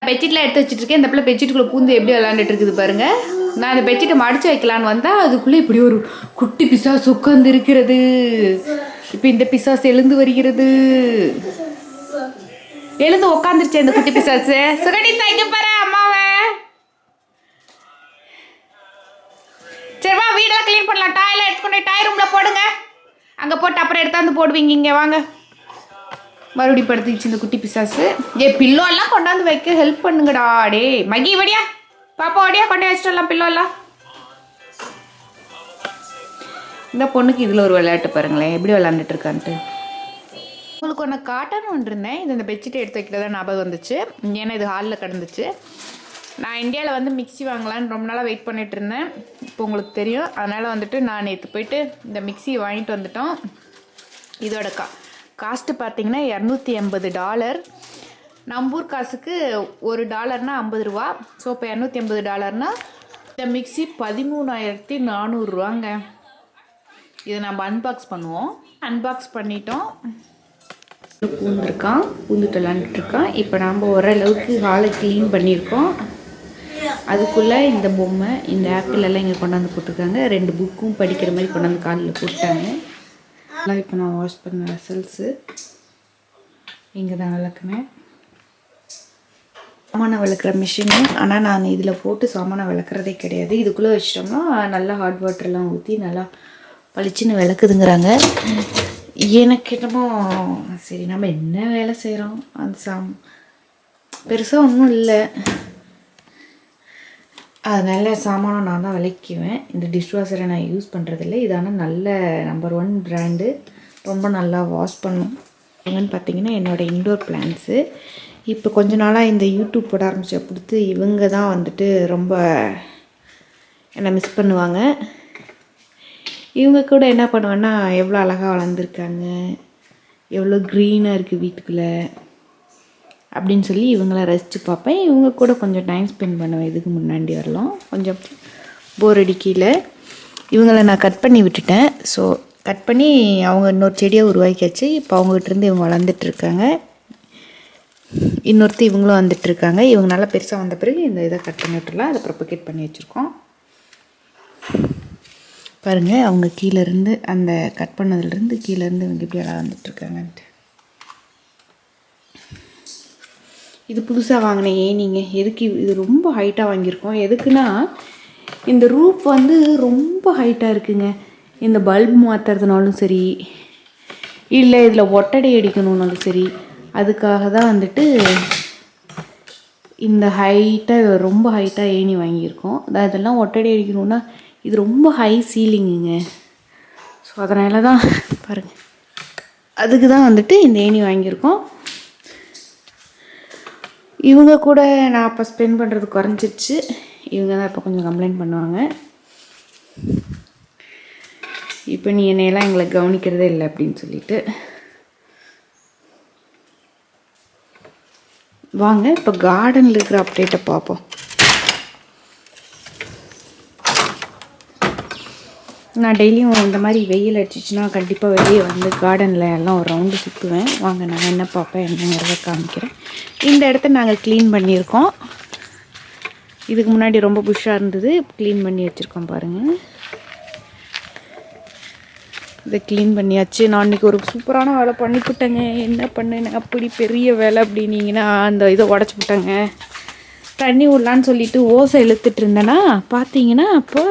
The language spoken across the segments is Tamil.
பெட்ஷீட்லாம் எடுத்து வச்சுட்ருக்கேன். இந்த பிள்ளை பெட்ஷீட்டுக்குள்ளே பூந்து எப்படி விளாண்டுட்டு இருக்குது பாருங்கள். நான் அந்த பெட்ஷீட்டை மடித்து வைக்கலான்னு வந்தால் அதுக்குள்ளே இப்படி ஒரு குட்டி பிசாசு உட்காந்து இருக்கிறது. இப்போ இந்த பிசாசு எழுந்து வருகிறது. எழுந்து உட்காந்துருச்சு இந்த குட்டி பிசாசு. சுகடி தைக்க பாரு அம்மாவை. சரிவா, வீடெல்லாம் க்ளீன் பண்ணலாம். டாய்லாம் எடுத்துக்கொண்டு டாய் ரூமில் போடுங்க. அங்கே போட்டு அப்புறம் எடுத்தாந்து போடுவீங்க. இங்கே வாங்க. மறுபடியும் படுத்துச்சு இந்த குட்டி பிசாசு. பில்லோலாம் கொண்டாந்து வைக்க ஹெல்ப் பண்ணுங்கடா. டே மகி வடியா, பாப்பா வடியா, கொண்டே வச்சிடலாம் பில்லோலாம். இந்த பொண்ணுக்கு இதில் ஒரு விளையாட்டு பாருங்களேன், எப்படி விளையாண்டுட்டு இருக்கான்ட்டு. உங்களுக்கு ஒன்று காட்டணும்னு இருந்தேன். இது இந்த பெட்ஷீட்டை எடுத்து வைக்கிறதா ஞாபகம் வந்துச்சு. ஏன்னா இது ஹாலில் கிடந்துச்சு. நான் இந்தியாவில் வந்து மிக்ஸி வாங்கலான்னு ரொம்ப நாளாக வெயிட் பண்ணிகிட்டு இருந்தேன். இப்போ உங்களுக்கு தெரியும். அதனால் வந்துட்டு நான் நேற்று போயிட்டு இந்த மிக்ஸியை வாங்கிட்டு வந்துட்டோம். இதோட காஸ்ட்டு பார்த்தீங்கன்னா $280. நம்பூர் காசுக்கு $1 50 ரூபா. ஸோ இப்போ $280 இந்த மிக்ஸி 13,400 இதை நம்ம அன்பாக்ஸ் பண்ணுவோம். அன்பாக்ஸ் பண்ணிட்டோம். பூந்துருக்கான், பூந்துட்டு விளாண்டுட்ருக்கான். இப்போ நாம் ஓரளவுக்கு ஹாலை க்ளீன் பண்ணியிருக்கோம். அதுக்குள்ளே இந்த பொம்மை, இந்த ஆப்பிள் எல்லாம் இங்கே கொண்டாந்து போட்டிருக்காங்க. 2 புக்கும் படிக்கிற மாதிரி கொண்டாந்து காலில் போட்டாங்க. எல்லாம் இப்போ நான் வாஷ் பண்ண வெசல்ஸு இங்கே தான் விளக்குனேன். சாமானை விளக்குற மிஷினு. ஆனால் நான் இதில் போட்டு சாமானை விளக்குறதே கிடையாது. இதுக்குள்ளே வச்சிட்டோம்னா நல்லா ஹாட் வாட்டர்லாம் ஊற்றி நல்லா பளிச்சுன்னு விளக்குதுங்கிறாங்க. எனக்கு என்னமோ சரி நம்ம என்ன வேலை செய்கிறோம், அந்த பெருசாக ஒன்றும் இல்லை. அதனால் சாமானம் நான் தான் விளக்குவேன். இந்த டிஷ்வாஷரை நான் யூஸ் பண்ணுறதில்ல. இதான நல்ல நம்பர் 1 பிராண்டு. ரொம்ப நல்லா வாஷ் பண்ணும். என்னென்னு பார்த்தீங்கன்னா என்னோடய இன்டோர் பிளான்ட்ஸு. இப்போ கொஞ்ச நாளாக இந்த யூடியூப் போட ஆரம்பித்த கொடுத்து இவங்க தான் வந்துட்டு ரொம்ப என்னை மிஸ் பண்ணுவாங்க. இவங்க கூட என்ன பண்ணுவேன்னா எவ்வளோ அழகாக வளர்ந்துருக்காங்க, எவ்வளோ க்ரீனாக இருக்குது வீட்டுக்குள்ளே அப்படின்னு சொல்லி இவங்கள ரசித்து பார்ப்பேன். இவங்க கூட கொஞ்சம் டைம் ஸ்பெண்ட் பண்ணுவேன். இதுக்கு முன்னாடி வரலாம் கொஞ்சம் போர் அடிக்கல. இவங்களை நான் கட் பண்ணி விட்டுட்டேன். ஸோ கட் பண்ணி அவங்க இன்னொரு செடியை உருவாக்கியாச்சு. இப்போ அவங்ககிட்டருந்து இவங்க வளர்ந்துட்டுருக்காங்க. இன்னொருத்தி இவங்களும் வந்துட்டுருக்காங்க. இவங்க நல்லா பெருசாக வந்த பிறகு இந்த இதை கட் பண்ணி விட்டுலாம். அதை ப்ரொபகேட் பண்ணி வச்சுருக்கோம். பாருங்கள், அவங்க கீழேருந்து அந்த கட் பண்ணதுலேருந்து கீழேருந்து இவங்க இப்படி எல்லாம் வந்துட்டுருக்காங்கன்ட்டு. இது புதுசாக வாங்கினேன். ஏனிங்க எதுக்கு இது ரொம்ப ஹைட்டாக வாங்கியிருக்கோம். எதுக்குன்னா இந்த ரூப் வந்து ரொம்ப ஹைட்டாக இருக்குங்க. இந்த பல்ப் மாற்றுறதுனாலும் சரி, இல்லை இதில் ஒட்டடை அடிக்கணுன்னாலும் சரி, அதுக்காக தான் வந்துட்டு இந்த ஹைட்டாக ரொம்ப ஹைட்டாக ஏணி வாங்கியிருக்கோம். இதெல்லாம் ஒட்டடை அடிக்கணுன்னா இது ரொம்ப ஹை சீலிங்குங்க. ஸோ அதனால தான் பாருங்கள், அதுக்கு தான் வந்துட்டு இந்த ஏணி வாங்கியிருக்கோம். இவங்க கூட நான் அப்போ ஸ்பெண்ட் பண்ணுறது குறைஞ்சிருச்சு. இவங்க தான் இப்போ கொஞ்சம் கம்ப்ளைண்ட் பண்ணுவாங்க. இப்போ நீ என்னையெல்லாம் எங்களை கவனிக்கிறதே இல்லை அப்படின்னு சொல்லிட்டு. வாங்க இப்போ கார்டனில் இருக்கிற அப்டேட்டை பார்ப்போம். நான் டெய்லியும் இந்த மாதிரி வெயில் அடிச்சிச்சுன்னா கண்டிப்பாக வெளியே வந்து கார்டனில் எல்லாம் ஒரு ரவுண்டு சுற்றுவேன். வாங்க நான் என்ன பார்ப்பேன் என்னங்கிறத காமிக்கிறேன். இந்த இடத்த நாங்கள் க்ளீன் பண்ணியிருக்கோம். இதுக்கு முன்னாடி ரொம்ப புஷ்ஷாக இருந்தது. க்ளீன் பண்ணி வச்சுருக்கோம் பாருங்கள். இதை க்ளீன் பண்ணியாச்சு. நான் இன்றைக்கி ஒரு சூப்பரான வேலை பண்ணிவிட்டேங்க. என்ன பண்ணேன் அப்படி பெரிய வேலை அப்படின்னீங்கன்னா, அந்த இதை உடச்சி விட்டேங்க. தண்ணி விடலான்னு சொல்லிட்டு ஓசை இழுத்துட்டு இருந்தேன்னா பார்த்தீங்கன்னா அப்போ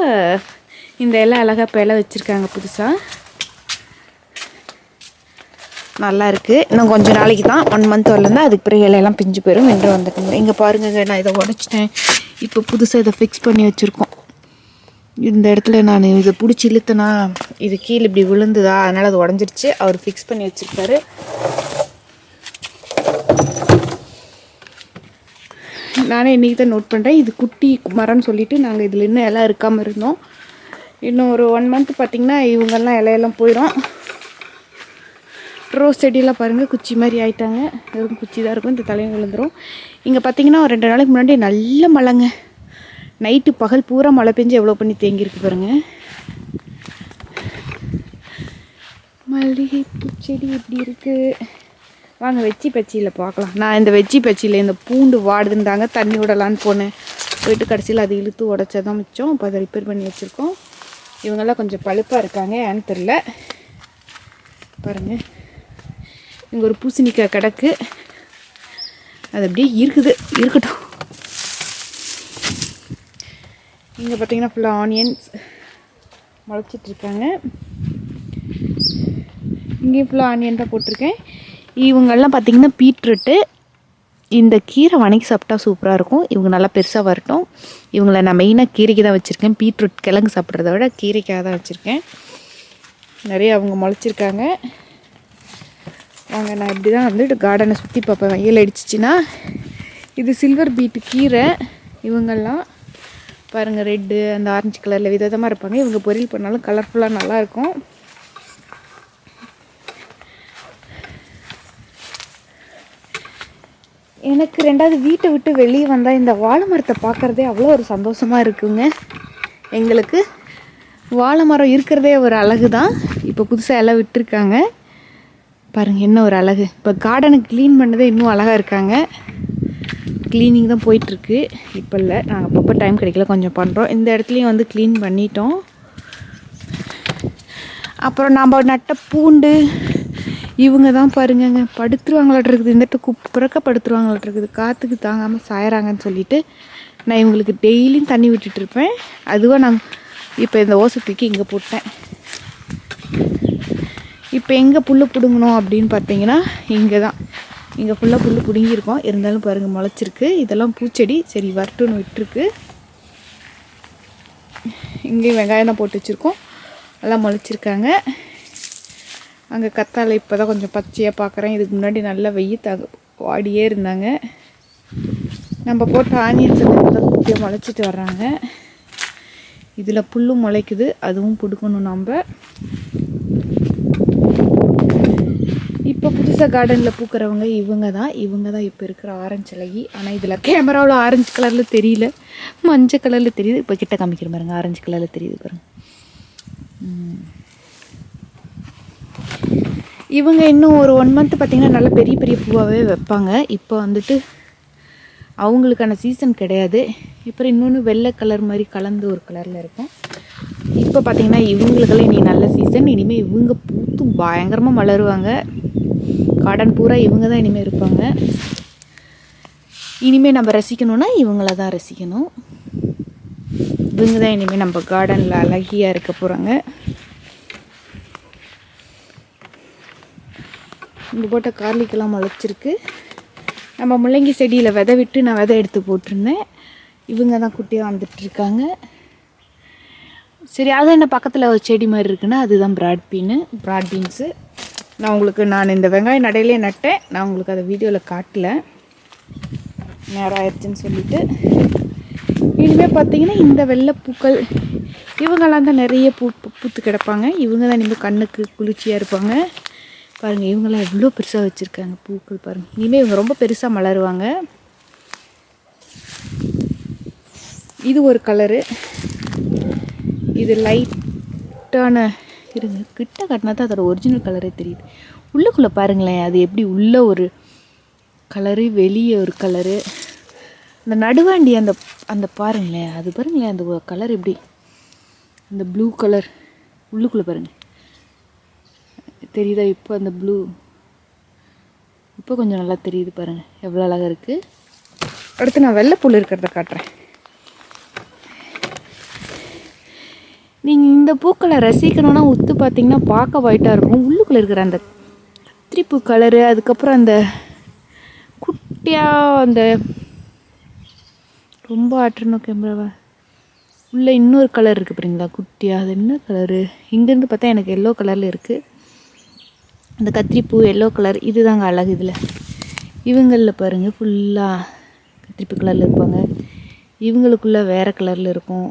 இந்த எல்லாம் அழகாக இப்போ இலை வச்சுருக்காங்க புதுசாக. நல்லா இருக்குது. இன்னும் கொஞ்சம் நாளைக்கு தான், 1 மந்த் வரலன்னா அதுக்கு பிறகு இலையெல்லாம் பிஞ்சு போயிடும் என்று வந்துட்டு. இங்கே பாருங்க, நான் இதை உடச்சிட்டேன். இப்போ புதுசாக இதை ஃபிக்ஸ் பண்ணி வச்சுருக்கோம். இந்த இடத்துல நான் இதை பிடிச்சி இழுத்தேனா இது கீழே இப்படி விழுந்துதா, அதனால் அது உடஞ்சிருச்சு. அவர் ஃபிக்ஸ் பண்ணி வச்சுருக்காரு. நானே இன்றைக்கி தான் நோட் பண்ணுறேன். இது குட்டி மரம்னு சொல்லிவிட்டு நாங்கள் இதில் இன்னும் எல்லாம் இருக்காமல் இருந்தோம். இன்னும் ஒரு 1 மந்த் பார்த்திங்கன்னா இவங்கெல்லாம் இலையெல்லாம் போயிடும். ரோஸ் செடியெல்லாம் பாருங்கள் குச்சி மாதிரி ஆகிட்டாங்க. வெறும் குச்சி தான் இருக்கும். இந்த தலையும் விழுந்துடும். இங்கே பார்த்திங்கன்னா ஒரு 2 நாளைக்கு முன்னாடி நல்ல மழைங்க. நைட்டு பகல் பூரா மழை பெஞ்சு எவ்வளோ பண்ணி தேங்கியிருக்கு பாருங்கள். மல்லிகை பூச்செடி இப்படி இருக்குது. வாங்க வெச்சி பச்சியில் பார்க்கலாம். நான் இந்த வெச்சி பச்சியில் இந்த பூண்டு வாடுதுந்தாங்க தண்ணி விடலான்னு போனேன். போயிட்டு கடைசியில் அது இழுத்து உடச்சதான் மிச்சம். இப்போ அதை ரிப்பேர் பண்ணி வச்சுருக்கோம். இவங்கெல்லாம் கொஞ்சம் பழுப்பாக இருக்காங்க, ஏன்னு தெரில. பாருங்கள், இங்கே ஒரு பூசணிக்காய் கிடக்கு, அது அப்படியே இருக்கட்டும். இங்கே பார்த்தீங்கன்னா ஃபுல்லாக ஆனியன்ஸ் முளைச்சிட்ருக்காங்க. இங்கேயும் ஃபுல்லாக ஆனியன் தான் போட்டிருக்கேன். இவங்கெல்லாம் பார்த்திங்கன்னா பீட்ரூட்டு. இந்த கீரை வணக்கி சாப்பிட்டா சூப்பராக இருக்கும். இவங்க நல்லா பெருசாக வரட்டும். இவங்களை நான் மெயினாக கீரைக்கு தான் வச்சுருக்கேன். பீட்ரூட் கிழங்கு சாப்பிட்றத விட கீரைக்காக தான் வச்சுருக்கேன். நிறைய அவங்க முளைச்சிருக்காங்க. வாங்க, நான் இப்படி தான் வந்துட்டு கார்டனை சுற்றி பார்ப்பேன். வெயில் அடிச்சிச்சின்னா. இது சில்வர் பீட்டு கீரை. இவங்கெல்லாம் பாருங்கள், ரெட்டு அந்த ஆரஞ்சு கலரில் விதமாக இருப்பாங்க. இவங்க பொரியல் பண்ணாலும் கலர்ஃபுல்லாக நல்லாயிருக்கும். எனக்கு ரெண்டாவது வீட்டை விட்டு வெளியே வந்தால் இந்த வாழை மரத்தை பார்க்குறதே அவ்வளோ ஒரு சந்தோஷமாக இருக்குங்க. எங்களுக்கு வாழை மரம் இருக்கிறதே ஒரு அழகு தான். இப்போ புதுசாக எல்லாம் விட்டுருக்காங்க பாருங்கள், என்ன ஒரு அழகு. இப்போ கார்டனை க்ளீன் பண்ணதே இன்னும் அழகாக இருக்காங்க. க்ளீனிங் தான் போயிட்டுருக்கு. இப்போ இல்லை, நாங்கள் அப்பப்போ டைம் கிடைக்கல கொஞ்சம் பண்ணுறோம். இந்த இடத்துலையும் வந்து க்ளீன் பண்ணிட்டோம். அப்புறம் நம்ம நட்ட பூண்டு இவங்க தான் பாருங்கங்க, படுத்துருவாங்களாட்டு இருக்குது. இந்த குப்புறக்க படுத்துருவாங்களாட்டு இருக்குது. காற்றுக்கு தாங்காமல் சாயறாங்கன்னு சொல்லிவிட்டு நான் இவங்களுக்கு டெய்லியும் தண்ணி விட்டுட்ருப்பேன். அதுவாக நான் இப்போ இந்த ஓசை தூக்கி இங்கே போட்டேன். இப்போ எங்கே புல் பிடுங்கணும் அப்படின்னு பார்த்தீங்கன்னா இங்கே தான். இங்கே ஃபுல்லாக புல் பிடுங்கியிருக்கோம். இருந்தாலும் பாருங்கள் முளைச்சிருக்கு. இதெல்லாம் பூச்செடி. சரி வரட்டுன்னு விட்டுருக்கு. இங்கேயும் வெங்காயம் தான் போட்டு வச்சுருக்கோம். எல்லாம் முளைச்சிருக்காங்க. அங்கே கத்தாழை இப்போ தான் கொஞ்சம் பச்சையாக பார்க்குறேன். இதுக்கு முன்னாடி நல்லா வாடியே இருந்தாங்க. நம்ம போட்ட ஆனியன்ஸ் எல்லாம் தான் குட்டியாக முளைச்சிட்டு வர்றாங்க. இதில் புல்லும் முளைக்குது, அதுவும் பிடுக்கணும் நம்ம. இப்போ புதுசாக கார்டனில் பூக்கிறவங்க இவங்க தான் இப்போ இருக்கிற ஆரஞ்சு அழகி. ஆனால் இதில் கேமராவில் ஆரஞ்சு கலரில் தெரியல, மஞ்சள் கலரில் தெரியுது. இப்போ கிட்ட காமிக்கிற பாருங்க, ஆரஞ்சு கலரில் தெரியுது பாருங்க. இவங்க இன்னும் ஒரு 1 மந்த் பார்த்திங்கன்னா நல்லா பெரிய பெரிய பூவாகவே வைப்பாங்க. இப்போ வந்துட்டு அவங்களுக்கான சீசன் கிடையாது. இப்போ இன்னொன்று வெள்ளை கலர் மாதிரி கலந்து ஒரு கலரில் இருக்கும். இப்போ பார்த்திங்கன்னா இவங்களுக்கெல்லாம் இனி நல்ல சீசன். இனிமேல் இவங்க பூத்து பயங்கரமாக மலருவாங்க. கார்டன் பூரா இவங்க தான் இனிமேல் இருப்பாங்க. இனிமேல் நம்ம ரசிக்கணுன்னா இவங்கள தான் ரசிக்கணும். இவங்க தான் இனிமேல் நம்ம கார்டனில் அழகியாக இருக்க போகிறாங்க. இங்கே போட்ட கார்லிக்கெல்லாம் முளைச்சிருக்கு. நம்ம முள்ளங்கி செடியில் விதை விட்டு நான் விதை எடுத்து போட்டிருந்தேன். இவங்க தான் குட்டியாக வந்துட்டுருக்காங்க. சரி, அது என்ன பக்கத்தில் ஒரு செடி மாதிரி இருக்குன்னா அதுதான் ப்ராட் பீன்ஸு. நான் இந்த வெங்காயம் நடையிலே நட்டேன். நான் உங்களுக்கு அதை வீடியோவில் காட்டல, நேரம் ஆயிடுச்சுன்னு சொல்லிவிட்டு. இனிமேல் பார்த்தீங்கன்னா இந்த வெள்ளைப்பூக்கள் இவங்கெல்லாம் தான் நிறைய பூத்து கிடப்பாங்க. இவங்க தான் இனிமேல் கண்ணுக்கு குளிர்ச்சியாக இருப்பாங்க. பாருங்கள், இவங்கெல்லாம் எவ்வளோ பெருசாக வச்சுருக்காங்க பூக்கள் பாருங்கள். இனிமேல் இவங்க ரொம்ப பெருசாக மலருவாங்க. இது ஒரு கலரு. இது லைட்டான இருங்க, கிட்ட காட்டினா தான் அதோட ஒரிஜினல் கலரே தெரியுது. உள்ளுக்குள்ளே பாருங்களேன், அது எப்படி உள்ளே ஒரு கலரு வெளியே ஒரு கலரு. அந்த நடுவாண்டி அந்த பாருங்களேன், அது பாருங்களேன், அந்த கலர் எப்படி அந்த ப்ளூ கலர் உள்ளுக்குள்ளே பாருங்கள் தெரியுதா? இப்போ அந்த ப்ளூ இப்போ கொஞ்சம் நல்லா தெரியுது பாருங்கள், எவ்வளோ அழகாக இருக்குது. அடுத்து நான் வெள்ளைப்பூல் இருக்கிறத காட்டுறேன். நீங்கள் இந்த பூக்களை ரசிக்கணுன்னா உத்து பார்த்தீங்கன்னா பார்க்க ஒயிட்டாக இருக்கும். உள்ளுக்குள்ளே இருக்கிற அந்த கத்திரிப்பூ கலரு, அதுக்கப்புறம் அந்த குட்டியாக அந்த ரொம்ப ஆற்றணும் கேமராவை உள்ளே இன்னொரு கலர் இருக்குது பாருங்களா குட்டியாக. அது என்ன கலரு? இங்கேருந்து பார்த்தா எனக்கு எல்லோ கலரில் இருக்குது. அந்த கத்திரிப்பூ எல்லோ கலர், இது தாங்க அழகு. இதில் இவங்களில் பாருங்கள் ஃபுல்லாக கத்திரிப்பூ கலரில் இருப்பாங்க. இவங்களுக்குள்ளே வேறு கலரில் இருக்கும்.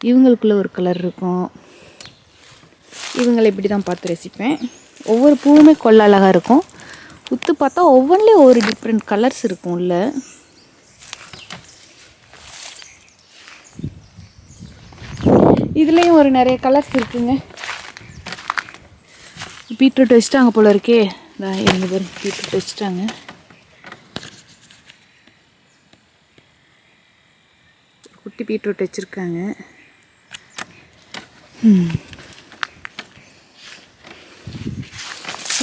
இவங்களுக்குள்ளே ஒரு கலர் இருக்கும். இவங்களை இப்படி தான் பார்த்து ரசிப்பேன். ஒவ்வொரு பூவுமே கொள்ள அழகாக இருக்கும். உத்து பார்த்தா ஒவ்வொன்றிலையும் ஒரு டிஃப்ரெண்ட் கலர்ஸ் இருக்கும் உள்ள. இதுலேயும் ஒரு நிறைய கலர்ஸ் இருக்குங்க. பீட்ரூட் வச்சுட்டாங்க போல இருக்கே. இங்கே பாருங்க பீட்ரூட் வச்சுட்டாங்க. குட்டி பீட்ரூட் வச்சுருக்காங்க.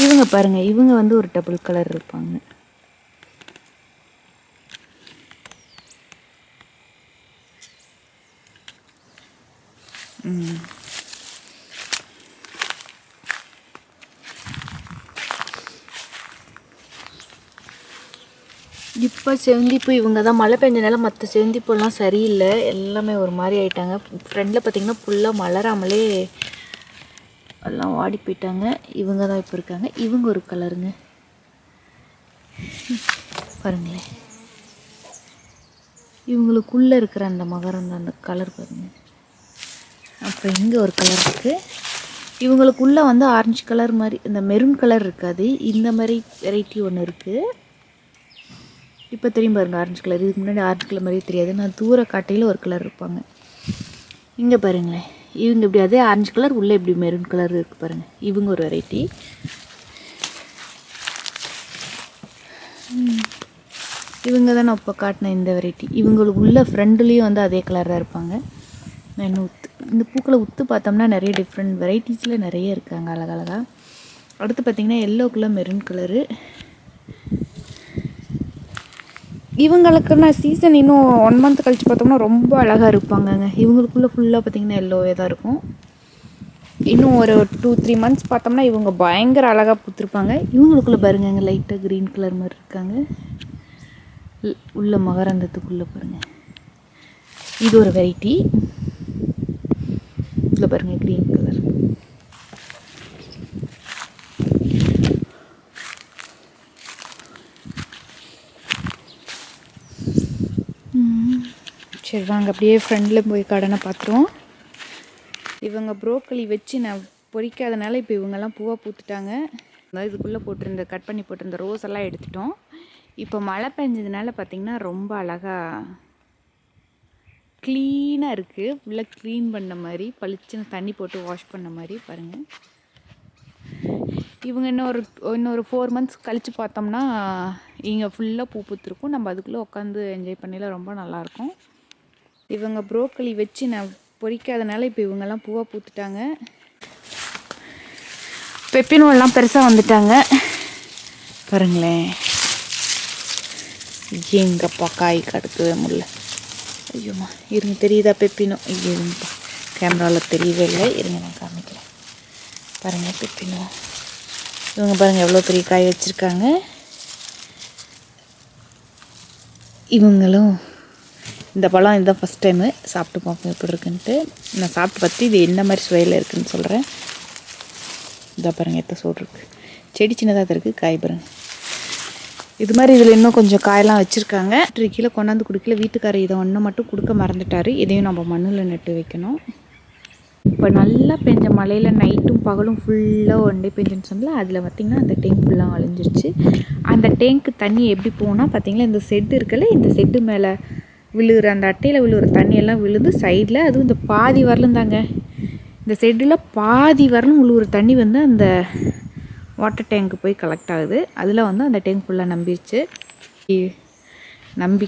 இவங்க பாருங்கள், இவங்க வந்து ஒரு டபுள் கலர் இருப்பாங்க. இப்போ செவந்திப்பூ இவங்க தான். மழை பெஞ்சனால மற்ற செவந்திப்பூலாம் சரியில்லை, எல்லாமே ஒரு மாதிரி ஆகிட்டாங்க. ஃப்ரெண்டில் பார்த்திங்கன்னா ஃபுல்லாக மலராமலே எல்லாம் வாடி போயிட்டாங்க. இவங்க தான் இப்போ இருக்காங்க. இவங்க ஒரு கலருங்க பாருங்களேன். இவங்களுக்குள்ளே இருக்கிற அந்த மகரம் அந்த கலர் பாருங்கள். அப்புறம் இங்கே ஒரு கலர் இருக்குது. இவங்களுக்குள்ளே வந்து ஆரஞ்சு கலர் மாதிரி இந்த மெரூன் கலர் இருக்காது, இந்த மாதிரி வெரைட்டி ஒன்று இருக்குது. இப்போ தெரியும் பாருங்கள் ஆரஞ்சு கலர். இதுக்கு முன்னாடி ஆரஞ்சு கலர் மாதிரியே தெரியாது, நான் தூர காட்டையில் ஒரு கலர் இருப்பாங்க. இங்கே பாருங்களேன், இவங்க இப்படி அதே ஆரஞ்சு கலர் உள்ளே இப்படி மெரூன் கலர் இருக்குது பாருங்கள். இவங்க ஒரு வெரைட்டி. இவங்க தான் நான் இப்போ காட்டின இந்த வெரைட்டி. இவங்களுக்கு உள்ள ஃப்ரெண்டுலேயும் வந்து அதே கலராக இருப்பாங்க. நான் இன்னும் இந்த பூக்களை உத்து பார்த்தோம்னா நிறைய டிஃப்ரெண்ட் வெரைட்டிஸில் நிறைய இருக்காங்க அழகழகாக. அடுத்து பார்த்திங்கன்னா எல்லோக்குள்ளே மெரூன் கலரு. இவங்களுக்குன்னா சீசன் இன்னும் 1 மந்த் கழித்து பார்த்தோம்னா ரொம்ப அழகாக இருப்பாங்கங்க. இவங்களுக்குள்ளே ஃபுல்லாக பார்த்திங்கன்னா எல்லோவே தான் இருக்கும். இன்னும் ஒரு 2-3 மந்த்ஸ் பார்த்தோம்னா இவங்க பயங்கர அழகாக பூத்துருப்பாங்க. இவங்களுக்குள்ளே பாருங்க லைட்டாக க்ரீன் கலர் மாதிரி இருக்காங்க. உள்ள மகரந்தத்துக்குள்ளே பாருங்கள், இது ஒரு வெரைட்டி. இதில் பாருங்கள் க்ரீன் கலர். சரி வாங்க அப்படியே ஃப்ரெண்டில் போய் கடனை பார்த்துருவோம். இவங்க ப்ரோக்கலி வச்சு நான் பொறிக்காதனால இப்போ இவங்கெல்லாம் பூவாக பூத்துட்டாங்க. அதாவது இதுக்குள்ளே போட்டிருந்த கட் பண்ணி போட்டிருந்த ரோஸ் எல்லாம் எடுத்துட்டோம். இப்போ மழை பெஞ்சதுனால பார்த்திங்கன்னா ரொம்ப அழகாக க்ளீனாக இருக்குது. ஃபுல்லாக க்ளீன் பண்ண மாதிரி, பளிச்சுன்னு தண்ணி போட்டு வாஷ் பண்ண மாதிரி பாருங்கள். இவங்க இன்னொரு 4 மந்த்ஸ் கழித்து பார்த்தோம்னா இங்கே ஃபுல்லாக பூ பூத்துருக்கும். நம்ம அதுக்குள்ளே உட்காந்து என்ஜாய் பண்ணல, ரொம்ப நல்லாயிருக்கும். இவங்க ப்ரோக்கலி வச்சு நான் பொறிக்காதனால இப்போ இவங்கெல்லாம் பூவாக பூத்துட்டாங்க. பெப்பினோலாம் பெருசாக வந்துட்டாங்க பாருங்களேன். எங்கப்பா காய் கடுக்கவே முடியல. ஐயோம்மா இருங்க, தெரியுதா பெப்பினோ? இருங்கப்பா, கேமராவில் தெரியவே இல்லை, இருங்க நான் காமிக்கிறேன். பாருங்கள் பெப்பினோ. இவங்க பாருங்கள் எவ்வளோ பெரிய காய் வச்சுருக்காங்க. இவங்களும் இந்த பழம் இதுதான் ஃபஸ்ட் டைமு சாப்பிட்டு பார்ப்போம் எப்படி இருக்குன்ட்டு. நான் சாப்பிட்டு பார்த்து இது என்ன மாதிரி சுவையில் இருக்குதுன்னு சொல்கிறேன். இதை பாருங்கள் எத்த சோறு இருக்குது. செடி சின்னதாக தான் இருக்குது, காய் பாருங்கள். இது மாதிரி இதில் இன்னும் கொஞ்சம் காயெல்லாம் வச்சுருக்காங்க. கீழே கொண்டாந்து கொடுக்கல, வீட்டுக்காரர் இதை ஒன்று மட்டும் கொடுக்க மறந்துட்டார். இதையும் நம்ம மண்ணில் நட்டு வைக்கணும். இப்போ நல்லா பெஞ்ச மழையில் நைட்டும் பகலும் ஃபுல்லாக ஒன் டே பெஞ்சுன்னு சொன்னல, அதில் பார்த்திங்கன்னா அந்த டேங்க் ஃபுல்லாக அழிஞ்சிருச்சு. அந்த டேங்க்கு தண்ணி எப்படி போனால் பார்த்திங்கன்னா இந்த செட்டு இருக்குல்ல, இந்த செட்டு மேலே விழுகிற அந்த அட்டையில் விழுகிற தண்ணியெல்லாம் விழுந்து சைடில், அதுவும் இந்த பாதி வரலும் தாங்க, இந்த செட்டில் பாதி வரலும் விழுகிற தண்ணி வந்து அந்த வாட்டர் டேங்க்கு போய் கலெக்ட் ஆகுது. அதில் வந்து அந்த டேங்க் ஃபுல்லாக நம்பிடுச்சு. நம்பி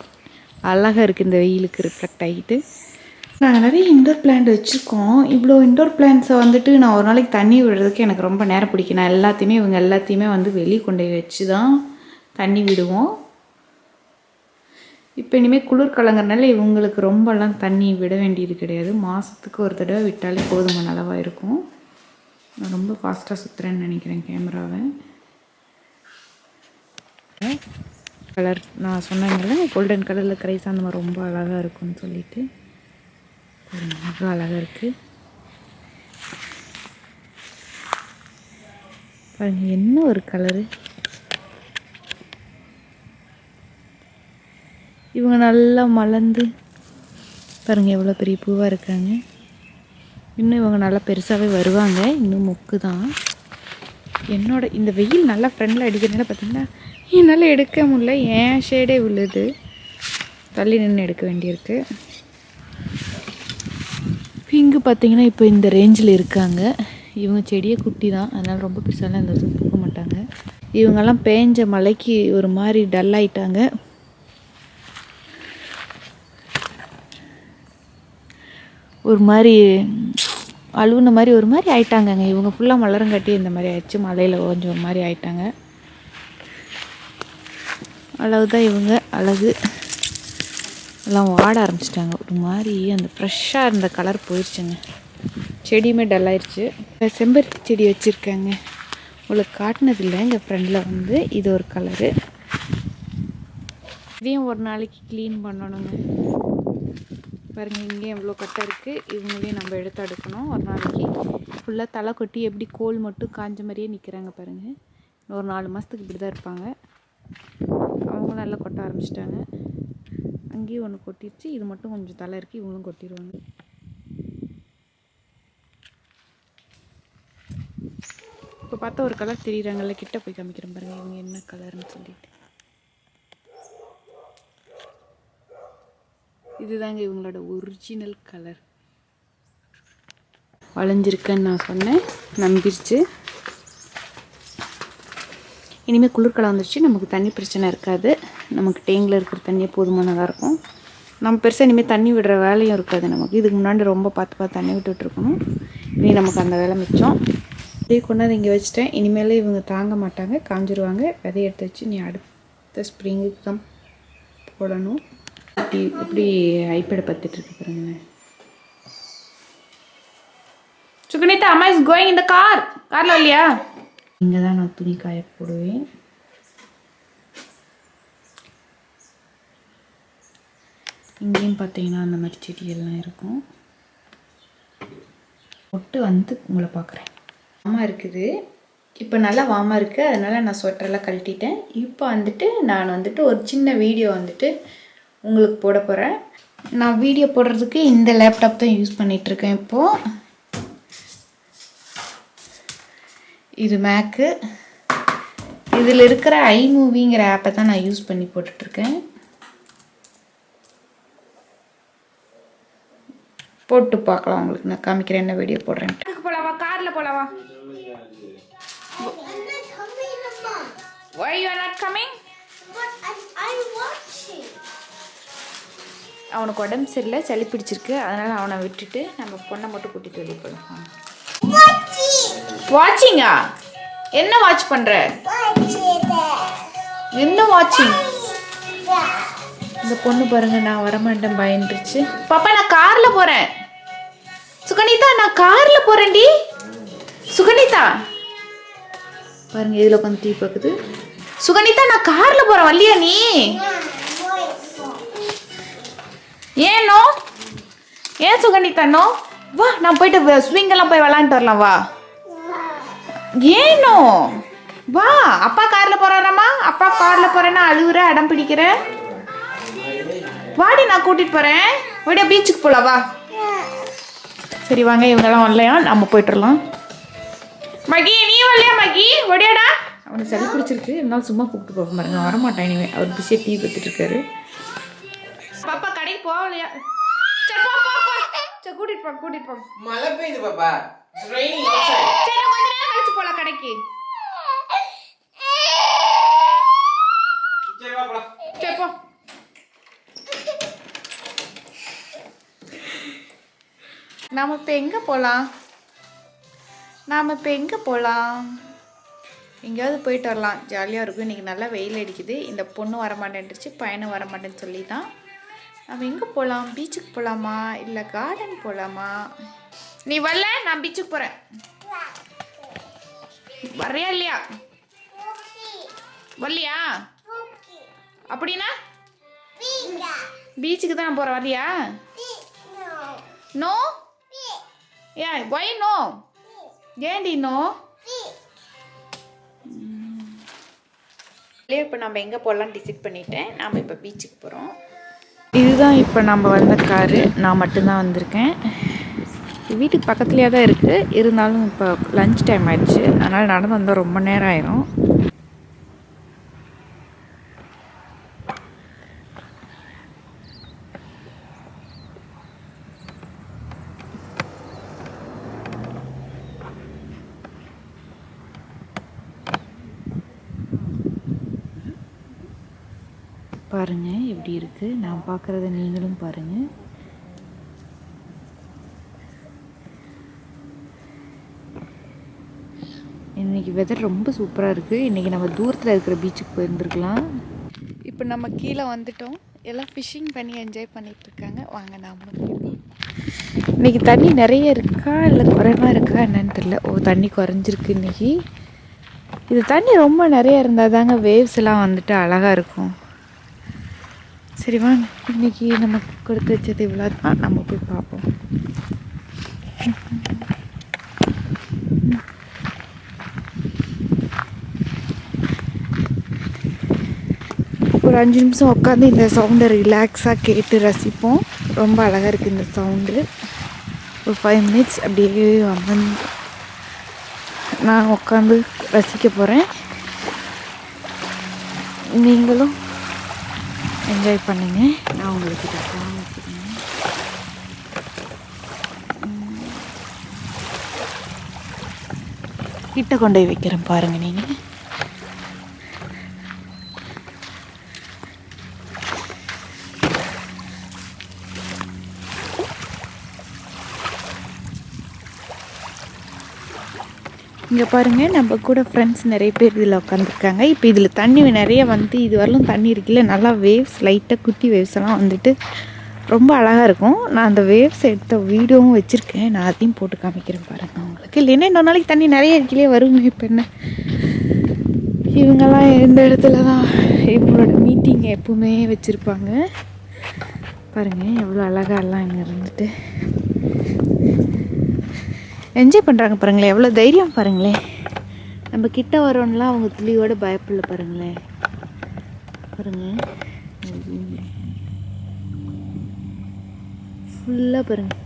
அழகாக இருக்குது, இந்த வெயிலுக்கு ரிஃப்ளெக்ட் ஆகிட்டு. நாங்கள் நிறைய இன்டோர் பிளான்ட் வச்சுருக்கோம். இவ்வளோ இன்டோர் பிளான்ட்ஸை வந்துட்டு நான் ஒரு நாளைக்கு தண்ணி விடுறதுக்கு எனக்கு ரொம்ப நேரம் பிடிக்கும். நான் இவங்க எல்லாத்தையுமே வந்து வெளியே கொண்டு போய் வச்சு தான் தண்ணி விடுவோம். இப்போ இனிமேல் குளிர்காலங்கிறனால இவங்களுக்கு ரொம்பலாம் தண்ணி விட வேண்டியது கிடையாது. மாதத்துக்கு ஒரு தடவை விட்டாலே போதுமான அளவாக இருக்கும். நான் ரொம்ப ஃபாஸ்ட்டாக சுற்றுறேன்னு நினைக்கிறேன் கேமராவை. கலர் நான் சொன்னேங்கல்ல, கோல்டன் கலரில் கிரைஸ் அந்த மாதிரி ரொம்ப அழகாக இருக்கும்னு சொல்லிட்டு ரொம்ப அழகாக இருக்குது பாருங்கள். என்ன ஒரு கலரு. இவங்க நல்லா மலர்ந்து பாருங்கள் எவ்வளோ பெரிய பூவாக இருக்காங்க. இன்னும் இவங்க நல்லா பெருசாகவே வருவாங்க. இன்னும் மொக்கு தான். என்னோட இந்த வெயில் நல்லா ஃப்ரெண்டில் அடிக்கிறதுனால பார்த்திங்கன்னா என்னால் எடுக்க முடியல, ஏன் ஷேடே விழுது, தள்ளி நின்று எடுக்க வேண்டியிருக்கு. பிங்கு பார்த்திங்கன்னா இப்போ இந்த ரேஞ்சில் இருக்காங்க. இவங்க செடியே குட்டி தான், அதனால் ரொம்ப பெருசாலாம் இந்த பூக்க மாட்டாங்க. இவங்கெல்லாம் பேஞ்ச மழைக்கு ஒரு மாதிரி டல் ஆயிட்டாங்க. ஒரு மாதிரி அழுவுன மாதிரி ஒரு மாதிரி ஆயிட்டாங்கங்க. இவங்க ஃபுல்லாக மலரங்கட்டி இந்த மாதிரி ஆயிடுச்சு. மழையில் கொஞ்சம் ஒரு மாதிரி ஆயிட்டாங்க. அழகு தான் இவங்க அழகு. எல்லாம் வாட ஆரம்பிச்சிட்டாங்க. ஒரு மாதிரி அந்த ஃப்ரெஷ்ஷாக இருந்த கலர் போயிடுச்சுங்க. செடியுமே டல் ஆயிடுச்சு. செம்பருத்தி செடி வச்சுருக்காங்க. உங்களுக்கு காட்டினதில்லை. எங்கள் ஃப்ரெண்டில் வந்து இது ஒரு கலரு. இதையும் ஒரு நாளைக்கு க்ளீன் பண்ணணுங்க. பாருங்கள், இங்கேயும் எவ்வளோ கட்டை இருக்குது. இவங்களையும் நம்ம எடுத்து அடுக்கணும் ஒரு நாளைக்கு. ஃபுல்லாக தலை கொட்டி எப்படி கோல் மட்டும் காஞ்ச மாதிரியே நிற்கிறாங்க பாருங்கள். ஒரு 4 மாதத்துக்கு இப்படி தான் இருப்பாங்க. அவங்களும் நல்லா கொட்ட ஆரம்பிச்சிட்டாங்க. அங்கேயும் ஒன்று கொட்டிடுச்சு. இது மட்டும் கொஞ்சம் தலை இருக்குது. இவங்களும் கொட்டிடுவாங்க. இப்போ பார்த்தா ஒரு கலர் தெரியுறாங்கல்ல, கிட்ட போய் காமிக்கிறேன் பாருங்கள் இவங்க என்ன கலர்னு சொல்லிட்டு. இதுதாங்க இவங்களோட ஒரிஜினல் கலர். வளைஞ்சிருக்கேன்னு நான் சொன்னேன், நம்பிடுச்சு. இனிமேல் குளிர்காலம் வந்துடுச்சு. நமக்கு தண்ணி பிரச்சனை இருக்காது. நமக்கு டேங்கில் இருக்கிற தண்ணியே போதுமானதாக இருக்கும். நம்ம பெருசாக இனிமேல் தண்ணி விடுற வேலையும் இருக்காது நமக்கு. இதுக்கு முன்னாடி ரொம்ப பார்த்து தண்ணி விட்டுட்ருக்கணும். இனி நமக்கு அந்த வேலை மிச்சம். அப்படியே கொண்டாந்து இங்கே வச்சுட்டேன். இனிமேல் இவங்க தாங்க மாட்டாங்க, காஞ்சிருவாங்க. விதைய எடுத்து வச்சு நீ அடுத்த ஸ்ப்ரிங்குக்கு தான் போடணும். இப்படி ஐப்பேடை பார்த்துட்ருக்கு பாருங்களேன். சுகனிதா, அம்மா இஸ் கோயிங் இந்த காரில் இல்லையா? இங்கே தான் நான் துணி காய போடுவேன். இங்கேயும் பார்த்தீங்கன்னா அந்த மாதிரி செடியெல்லாம் இருக்கும். ஒட்டு வந்து உங்களை பார்க்குறேன். வாமாக இருக்குது. இப்போ நல்லா வாமாக இருக்குது. அதனால் நான் ஸ்வெட்டரெல்லாம் கழட்டிட்டேன். இப்போ வந்துட்டு நான் வந்துட்டு ஒரு சின்ன வீடியோ வந்துட்டு உங்களுக்கு போட போகிறேன். நான் வீடியோ போடுறதுக்கு இந்த லேப்டாப் தான் யூஸ் பண்ணிகிட்ருக்கேன். இப்போது இது மேக்கு. இதில் இருக்கிற ஐமூவிங்கிற ஆப்பை தான் நான் யூஸ் பண்ணி போட்டுட்ருக்கேன். போட்டு பார்க்கலாம். உங்களுக்கு நான் காமிக்கிறேன் என்ன வீடியோ போடுறேன். போகலாவா? காரில் போகலாவா? Why you are not coming? I'm watching. அவனுக்கு உடம்பு சரியில்லை, சளி பிடிச்சிருக்கு. அதனால் அவனை விட்டுட்டு நம்ம பொண்ணை மட்டும் கூட்டிகிட்டு வெளியே போகலாம். வாட்சிங்கா? என்ன வாட்ச் பண்ணுற? என்ன வாட்சிங்? இந்த பொண்ணு பாருங்க, நான் வரமாட்டேன் பயந்துருச்சு. பாப்பா நான் காரில் போகிறேன். சுகனிதா நான் காரில் போகிறேன்டி. சுகனிதா பாருங்க, இதில் உட்காந்து டீ பார்க்குது. சுகனிதா நான் காரில் போகிறேன், வரலையா நீ? ஏன்னோ? ஏன் சுகனிதானோ? வா நான் போயிட்டு ஸ்விங்கெல்லாம் போய் விளாண்டுட்டு வரலாம். வா. ஏனோ? வா. அப்பா காரில் போகிறாராம்மா. அப்பா காரில் போகிறேன்னா அழுகுற, அடம் பிடிக்கிற. வாடி, நான் கூட்டிகிட்டு போகிறேன். விட பீச்சுக்கு போகலாம். வா. சரி வாங்க, இவங்கெல்லாம் வரலையா, நம்ம போய்ட்டுடலாம். மகி நீ வரலையா? மகி ஒடியாடா. அவனுக்கு சளி பிடிச்சிருக்கு. இருந்தாலும் சும்மா கூப்பிட்டு போக பாருங்க, வரமாட்டேன் இனிமேல். அவர் பிஸியாக டீ பார்த்துட்டு இருக்காரு. பாப்பா கடைக்கு போகலையா? சரி கூட்டிட்டு போ. மழை பெய்யுது பாப்பா. சரி கொஞ்ச நேரம் கழிச்சு போலாம் கடைக்கு. சரி போ. நாம இப்போ எங்கே போகலாம்? எங்கேயாவது போயிட்டு வரலாம், ஜாலியாக இருக்கும். இன்றைக்கி நல்லா வெயில் அடிக்குது. இந்த பொண்ணு வரமாட்டேன்ட்டுருச்சு, பையனும் வரமாட்டேன்னு சொல்லி தான். நம்ம எங்கே போகலாம்? பீச்சுக்கு போகலாமா இல்லை கார்டன் போகலாமா? நீ வரல, நான் பீச்சுக்கு போகிறேன். வர்றியா இல்லையா? வரலையா? அப்படின்னா பீச்சுக்கு தான் நான் போகிறேன். வரலையா? நோ. Yeah, why no? ஏன்டி நோ? இப்போ நம்ம எங்கே போகலான்னு டிசைட் பண்ணிட்டேன். நாம் இப்போ பீச்சுக்கு போகிறோம். இதுதான் இப்போ நம்ம வந்த காரு. நான் மட்டும்தான் வந்திருக்கேன். வீட்டுக்கு பக்கத்துலேயே தான் இருக்குது. இருந்தாலும் இப்போ லஞ்ச் டைம் ஆயிடுச்சு. அதனால் நடந்து வந்தால் ரொம்ப நேரம் ஆயிரும். பாருங்கள் எப்படி இருக்குது. நான் பார்க்குறத நீங்களும் பாருங்கள். இன்றைக்கி வெதர் ரொம்ப சூப்பராக இருக்குது. இன்றைக்கி நம்ம தூரத்தில் இருக்கிற பீச்சுக்கு போயிருந்துருக்கலாம். இப்போ நம்ம கீழே வந்துட்டோம். எல்லாம் ஃபிஷ்ஷிங் பண்ணி என்ஜாய் பண்ணிகிட்ருக்காங்க. வாங்க நாமளும் போய் பார்ப்போம். இன்றைக்கி தண்ணி நிறைய இருக்கா இல்லை குறைவாக இருக்கா என்னன்னு தெரியல. தண்ணி குறைஞ்சிருக்கு இன்றைக்கி. இது தண்ணி ரொம்ப நிறைய இருந்தால் தாங்க வேவ்ஸ் எல்லாம் வந்துட்டு அழகாக இருக்கும். சரி வாங்க, இன்றைக்கி நமக்கு கொடுத்து வச்சது இவ்வளோ தான். நம்ம போய் பார்ப்போம். ஒரு 5 நிமிஷம் உட்காந்து இந்த சவுண்டை ரிலாக்ஸாக கேட்டு ரசிப்போம். ரொம்ப அழகாக இருக்குது இந்த சவுண்டு. ஒரு 5 மினிட்ஸ் அப்படியே அமர்ந்து நான் உட்காந்து ரசிக்க போகிறேன். நீங்களும் என்ஜாய் பண்ணுங்க. நான் உங்களுக்கு காமிக்கிறேன். கிட்ட கொண்டு போய் வைக்கிறேன் பாருங்கள். நீங்கள் இங்கே பாருங்கள், நம்ம கூட ஃப்ரெண்ட்ஸ் நிறைய பேர் இதில் உட்காந்துருக்காங்க. இப்போ இதில் தண்ணி நிறைய வந்து இது வரலும் தண்ணி இருக்குல்ல, நல்லா வேவ்ஸ் லைட்டாக குட்டி வேவ்ஸ் எல்லாம் வந்துட்டு ரொம்ப அழகாக இருக்கும். நான் அந்த வேவ்ஸ் எடுத்த வீடியோவும் வச்சுருக்கேன். நான் அதையும் போட்டு காமிக்கிறேன் பாருங்கள் உங்களுக்கு. இல்லைன்னா இன்னொரு நாளைக்கு தண்ணி நிறைய இருக்கிலே வருங்க. இப்போ என்ன இவங்கெல்லாம் இந்த இடத்துல தான் இவங்களோட மீட்டிங் எப்பவுமே வச்சுருப்பாங்க. பாருங்கள் எவ்வளோ அழகாக எல்லாம் இங்கே இருந்துட்டு என்ஜாய் பண்ணுறாங்க பாருங்களேன். எவ்வளோ தைரியம் பாருங்களேன். நம்ம கிட்ட வரோம்லாம் அவங்க துளியோட பயப்படல பாருங்களேன். பாருங்கள் ஃபுல்லாக பாருங்கள்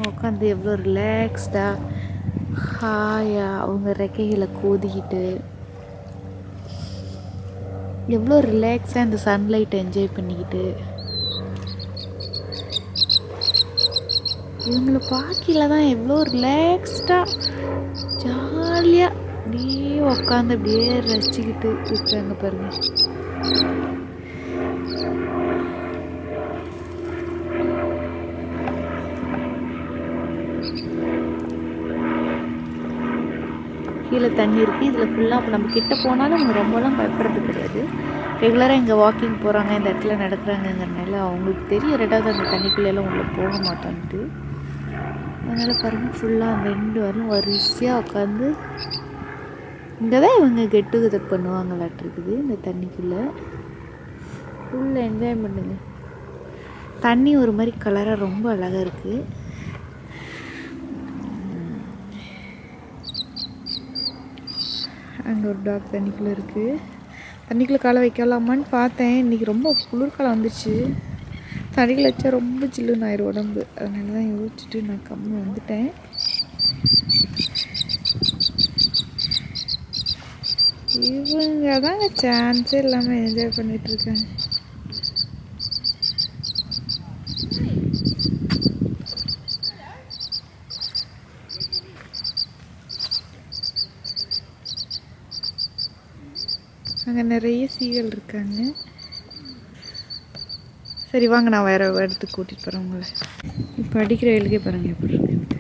உட்காந்து எவ்வளோ ரிலாக்ஸ்டாக ஹாயாக அவங்க ரெக்கைகளை கோதிக்கிட்டு எவ்வளோ ரிலாக்ஸாக இந்த சன்லைட்டை என்ஜாய் பண்ணிக்கிட்டு இவங்களை பார்க்கல தான் எவ்வளோ ரிலாக்ஸ்டாக ஜாலியாக அப்படியே உட்காந்து அப்படியே ரசிச்சுக்கிட்டு இருக்காங்க பாருங்கள். கீழே தண்ணி இருக்குது. இதில் ஃபுல்லாக இப்போ நம்ம கிட்டே போனாலும் அவங்க ரொம்பலாம் பயப்படுறது கிடையாது. ரெகுலராக இங்கே வாக்கிங் போகிறாங்க, இந்த இடத்துல நடக்கிறாங்கங்கிறனால அவங்களுக்கு தெரியும். ரெண்டாவது அந்த தண்ணிக்குள்ளெல்லாம் உள்ளே போக மாட்டான்ட்டு. அதனால் பாருங்கள் ஃபுல்லாக அந்த 2 வரலும் வரிசையாக உட்காந்து இங்கே தான் இவங்க கெட் டுகெதர் பண்ணுவாங்களாட்டிருக்குது. இந்த தண்ணிக்குள்ளே ஃபுல்லாக என்ஜாய் பண்ணுங்க. தண்ணி ஒரு மாதிரி கலராக ரொம்ப அழகாக இருக்குது. அங்கே ஒரு டாக் தண்ணிக்குள்ளே இருக்குது. தண்ணிக்குள்ளே காலை வைக்கலாமான்னு பார்த்தேன். இன்றைக்கி ரொம்ப குளிர்காலம் வந்துச்சு. தண்ணிக்குள்ளே வச்சா ரொம்ப சில்லுன்னு ஆயிரும் உடம்பு. அதனால தான் யோசிச்சுட்டு நான் கம்மி வந்துட்டேன். இவங்க தாங்க சான்ஸே இல்லாமல் என்ஜாய் பண்ணிகிட்ருக்காங்க. அங்கே நிறைய சீகள் இருக்காங்க. சரி வாங்க, நான் வேறு இடத்துக்கு கூட்டிகிட்டு போகிறேன் உங்களை. இப்போ அடிக்கிற வெயிலுக்கே பாருங்கள் எப்படி இருக்குன்ட்டு.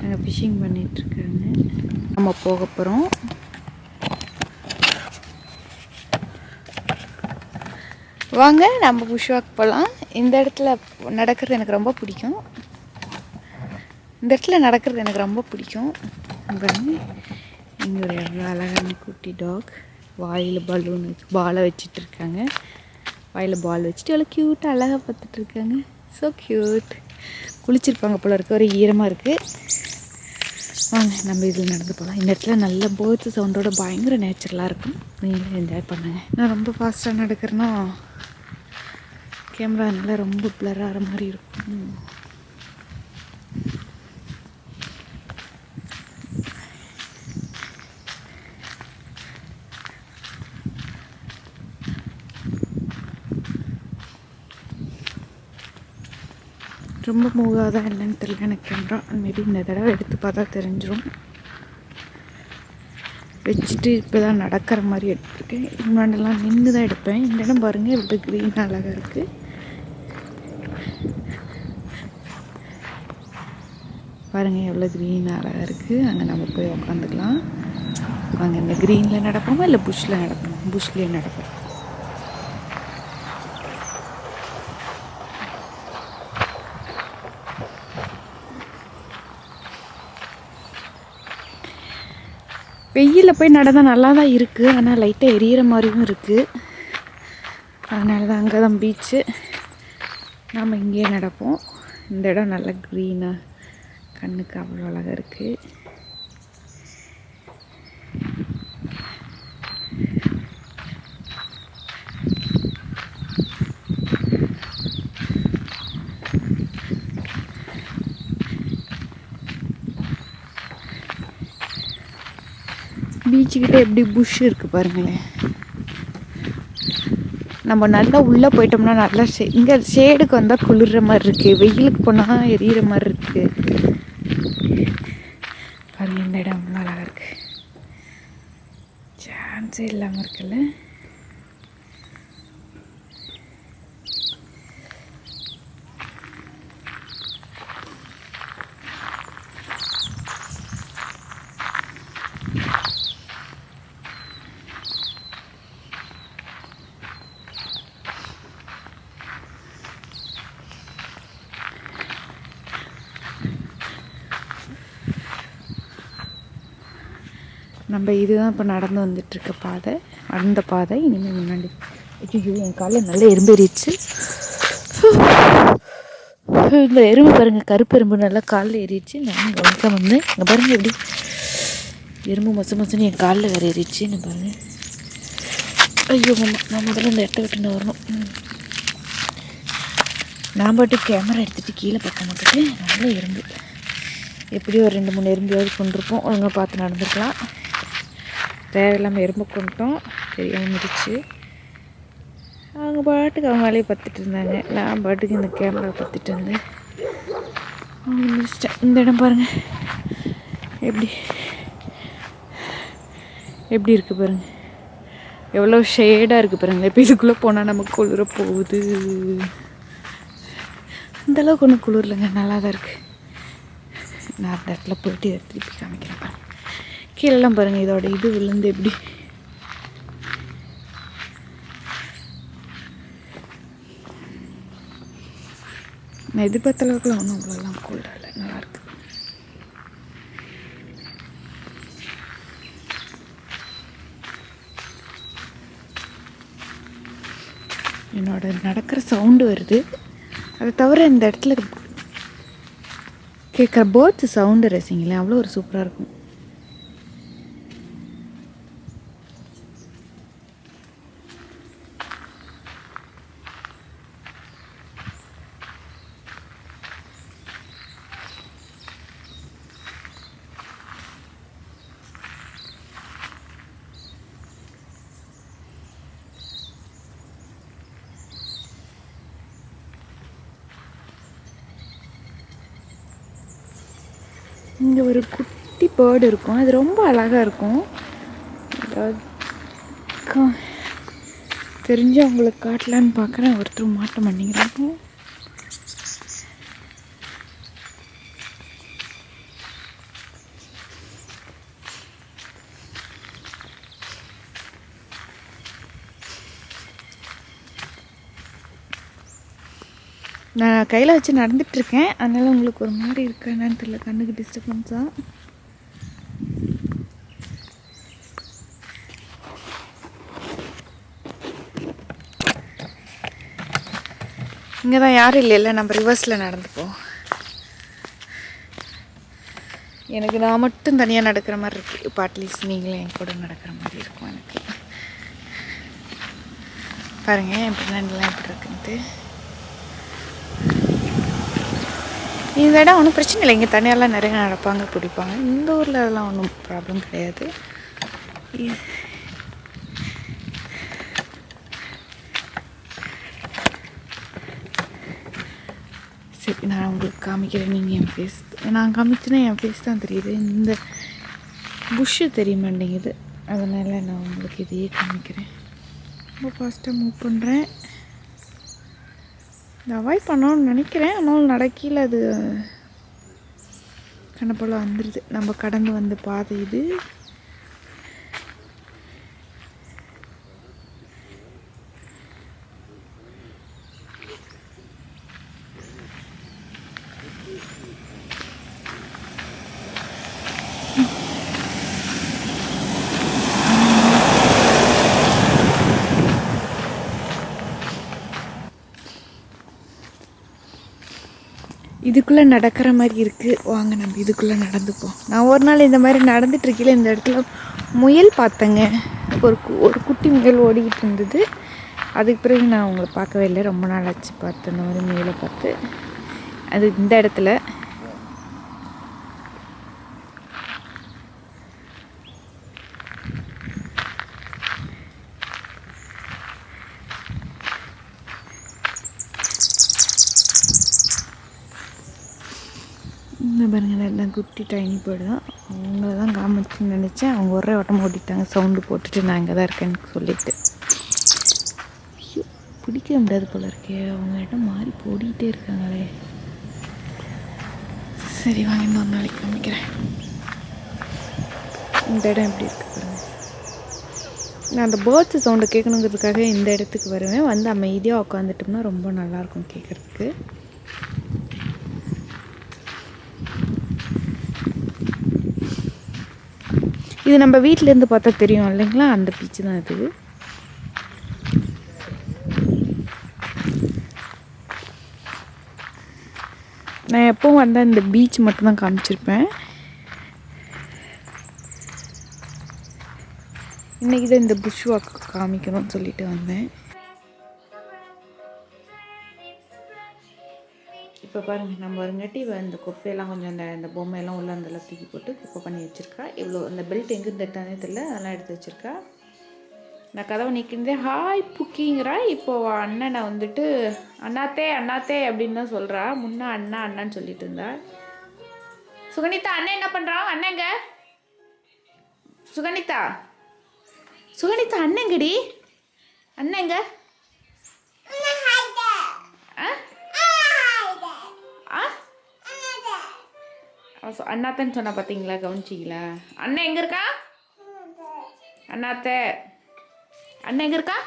அங்கே ஃபிஷ்ஷிங் பண்ணிகிட்ருக்காங்க. நம்ம போக போகிறோம். வாங்க நம்ம புஷ் வாக் போகலாம். இந்த இடத்துல நடக்கிறது எனக்கு ரொம்ப பிடிக்கும். இங்கே ஒரு எவ்வளோ அழகான குட்டி டாக் வாயில் பலூன் பாலை வச்சுட்டு இருக்காங்க. வாயில் பால் வச்சுட்டு எவ்வளோ க்யூட்டாக அழகாக பார்த்துட்ருக்காங்க. So cute. குளிச்சிருப்பாங்க போல இருக்க, ஒரு ஈரமாக இருக்குது. வாங்க நம்ம இதில் நடந்து போகலாம். இந்த இடத்துல நல்ல பேர்ட்ஸ் சவுண்டோட பயங்கர நேச்சுரலாக இருக்கும். நீங்களும் என்ஜாய் பண்ணுங்கள். நான் ரொம்ப ஃபாஸ்ட்டாக நடக்கிறேன்னா கேமரானால ரொம்ப பிளர் ஆகிற மாதிரி இருக்கும். ரொம்ப மூவாதான் என்னன்னு தெரியல எனக்கு கேமரா. மேபி இந்த தடவை எடுத்து பார்த்தா தெரிஞ்சிடும். வச்சுட்டு இப்போ தான் நடக்கிற மாதிரி எடுத்துருக்கேன். முன்னாடிலாம் நின்று தான் எடுப்பேன். இந்த இடம் பாருங்கள் இவ்வளோ க்ரீன் அழகாக இருக்குது. பாருங்கள் எவ்வளோ க்ரீன் அழகாக இருக்குது. அங்கே நம்ம போய் உக்காந்துக்கலாம். வாங்க இந்த க்ரீனில் நடப்போமா இல்லை புஷ்ஷில் நடப்போம்? புஷ்லேயே நடப்போம். வெயிலில் போய் நடந்தால் நல்லா தான் இருக்குது. ஆனால் லைட்டாக எரியிற மாதிரியும் இருக்குது. அதனால தான் அங்கே தான் பீச்சு. நாம் இங்கேயே நடப்போம். இந்த இடம் நல்லா க்ரீனாக கண்ணுக்கு அவ்வளோ அழகாக இருக்குது. பீச்சுக்கிட்ட எப்படி புஷ் இருக்குது பாருங்களேன். நம்ம நல்லா உள்ளே போயிட்டோம்னா நல்லா இங்கே ஷேடுக்கு வந்தால் குளிர்ற மாதிரி இருக்குது. வெயிலுக்கு போனால் எரியிற மாதிரி இருக்குது. பாருங்கள் இந்த இடம் அவ்வளோ அழகாக இருக்குது. சான்ஸே இல்லாமல் இருக்குல்ல. நம்ம இதுதான் இப்போ நடந்து வந்துட்டுருக்க பாதை. அந்த பாதை இனிமேல் முன்னாடி. ஐயோ என் காலில் நல்ல எறும்பேறிடுச்சு. இந்த எறும்பு பாருங்கள், கருப்பு எறும்பு நல்லா காலில் ஏறிடுச்சு. நான் கவனிக்க வந்தேன். இங்கே பாருங்கள் எப்படி எறும்பு மொசன்னு என் காலில் வேறு ஏறிடுச்சு. நான் பாருங்கள். ஐயோ நான் முதல்ல இந்த இடத்த விட்டு வரணும். நான் பாட்டு கேமரா எடுத்துகிட்டு கீழே பார்க்க மாட்டேன். நல்ல எறும்பு. எப்படியும் ஒரு 2-3 எறும்பியாவது கொண்டிருப்போம். ஒழுங்காக பார்த்து நடந்துருக்கலாம். தேவையில்லாமல் எறும்பு கொண்டுட்டோம். தெரியாமல் மிதிச்சு. அவங்க பாட்டுக்கு அவங்க வேலையை பார்த்துட்டு இருந்தாங்க. நான் பாட்டுக்கு இந்த கேமரா பார்த்துட்டு இருந்தேன். அவங்க மிதிச்சிட்டேன். இந்த இடம் பாருங்கள் எப்படி இருக்குது பாருங்கள். எவ்வளோ ஷேடாக இருக்குது பாருங்கள். இப்போ இதுக்குள்ளே போனால் நமக்கு குளிர போகுது. அந்தளவுக்கு ஒன்றும் குளிரலைங்க, நல்லா தான் இருக்குது. நான் அந்த இடத்துல போயிட்டு இதை திருப்பி காமிக்கிறேன் பாருங்கள். கீழெல்லாம் பாருங்கள் இதோட இது விழுந்து எப்படி. நான் எதிர்பார்த்த அளவுக்குலாம் ஒன்றும் அவ்வளோலாம் கோல்டாக இல்லை, நல்லாயிருக்கு. என்னோட நடக்கிற சவுண்டு வருது. அதை தவிர இந்த இடத்துல கேட்குற பேர்ட்ஸ் சவுண்டு ரசிங்களேன், அவ்வளோ ஒரு சூப்பராக இருக்கும். இங்கே ஒரு குட்டி பேர்டு இருக்கும். அது ரொம்ப அழகாக இருக்கும். தெரிஞ்சு அவங்களுக்கு காட்டலான்னு பார்க்குறேன். ஒருத்தர் மாட்ட மாட்டேங்கிறாங்க. நான் கையில் வச்சு நடந்துகிட்ருக்கேன். அதனால் உங்களுக்கு ஒரு மாதிரி இருக்கா என்னன்னு தெரியல. கண்ணுக்கு டிஸ்டர்பன்ஸாக. இங்கே தான் யாரும் இல்லைல்ல, நம்ம ரிவர்ஸில் நடந்துப்போம். எனக்கு நான் மட்டும் தனியாக நடக்கிற மாதிரி இருக்குது. இப்போ அட்லீஸ்ட் நீங்களே என் கூட நடக்கிற மாதிரி இருக்கும் எனக்கு. பாருங்கள் என் பின்னாடிலாம் எப்படி இருக்குன்ட்டு. இந்த இடம் ஒன்றும் பிரச்சனை இல்லை. இங்கே தனியாலாம் நிறைய நடப்பாங்க, பிடிப்பாங்க. இந்த ஊரில் அதெல்லாம் ஒன்றும் ப்ராப்ளம் கிடையாது. சரி நான் உங்களுக்கு காமிக்கிறேன். நீங்கள் என் ஃபேஸ் நான் காமிச்சேன்னா என் ஃபேஸ் தான் தெரியுது. இந்த புஷ்ஷு தெரிய மாட்டேங்குது. அதனால் நான் உங்களுக்கு இதையே காமிக்கிறேன். ரொம்ப ஃபாஸ்ட்டாக மூவ் பண்ணுறேன். இந்த அவாய்ட் பண்ணணும்னு நினைக்கிறேன். ஆனால் நடக்கையில் அது கணப்போல் வந்துடுது. நம்ம கடந்து வந்த பாதை இது. இதுக்குள்ளே நடக்கிற மாதிரி இருக்குது. வாங்க நம்ம இதுக்குள்ளே நடந்துப்போம். நான் ஒரு நாள் இந்த மாதிரி நடந்துட்டுருக்கீங்களே இந்த இடத்துல முயல் பார்த்தேங்க. ஒரு குட்டி முயல் ஓடிக்கிட்டு இருந்தது. அதுக்கு பிறகு நான் உங்களை பார்க்கவே இல்லை. ரொம்ப நாள் ஆச்சு பார்த்து அந்த மாதிரி முயலை பார்த்து. அது இந்த இடத்துல இந்த பாருங்க எல்லாம் குட்டி டைனி பேர்டு தான். அவங்கள தான் காமிச்சுன்னு நினச்சேன். அவங்க ஒரே வட்டம் ஓட்டிட்டாங்க சவுண்டு போட்டுட்டு நான் இங்கே தான் இருக்கேன்னு சொல்லிட்டு. ஐயோ பிடிக்க முடியாது போல இருக்கே. அவங்க இடம் மாறி போடிக்கிட்டே இருக்காங்களே. சரி வாங்க இன்னொரு நாளைக்கு காமிக்கிறேன். இந்த இடம் எப்படி இருக்கு பாருங்கள். நான் அந்த பேர்ட்ஸ் சவுண்டை கேட்கணுங்கிறதுக்காக இந்த இடத்துக்கு வருவேன். வந்து அமைதியாக உட்காந்துட்டோம்னா ரொம்ப நல்லாயிருக்கும் கேட்குறதுக்கு. இது நம்ம வீட்டிலேருந்து பார்த்தா தெரியும் இல்லைங்களா, அந்த பீச்சு தான் இது. நான் எப்பவும் வந்தால் இந்த பீச் மட்டும்தான் காமிச்சிருப்பேன். இன்றைக்கி தான் இந்த புஷ் வாக் காமிக்கணும்னு சொல்லிட்டு வந்தேன். இப்போ பாருங்கள் நம்ம ஒருங்காட்டி இந்த குப்பையெல்லாம் கொஞ்சம் இந்த பொம்மையெல்லாம் உள்ள அந்தெல்லாம் தூக்கி போட்டு குப்பை பண்ணி வச்சுருக்கா. இவ்வளோ அந்த பெல்ட் எங்கே இருந்துட்டானே தெரியல, அதெல்லாம் எடுத்து வச்சுருக்கா. நான் கதவை நிற்கின்றேன். ஹாய் புக்கிங்கிறா. இப்போது அண்ணனை வந்துட்டு அண்ணாத்தே அண்ணாத்தே அப்படின்னு தான் சொல்கிறா. முன்னே அண்ணா அண்ணான்னு சொல்லிட்டு இருந்தா. சுகனிதா அண்ணன் என்ன பண்ணுறான்? அண்ணங்க சுகனிதா சுகனிதா அண்ணங்கடி அண்ணங்க அண்ணாத்தன்னு சொன்னா பார்த்தீங்களா, கவனிச்சிங்களா? அண்ணன் எங்கே இருக்கா? அண்ணாத்த அண்ணன் எங்கே இருக்கா?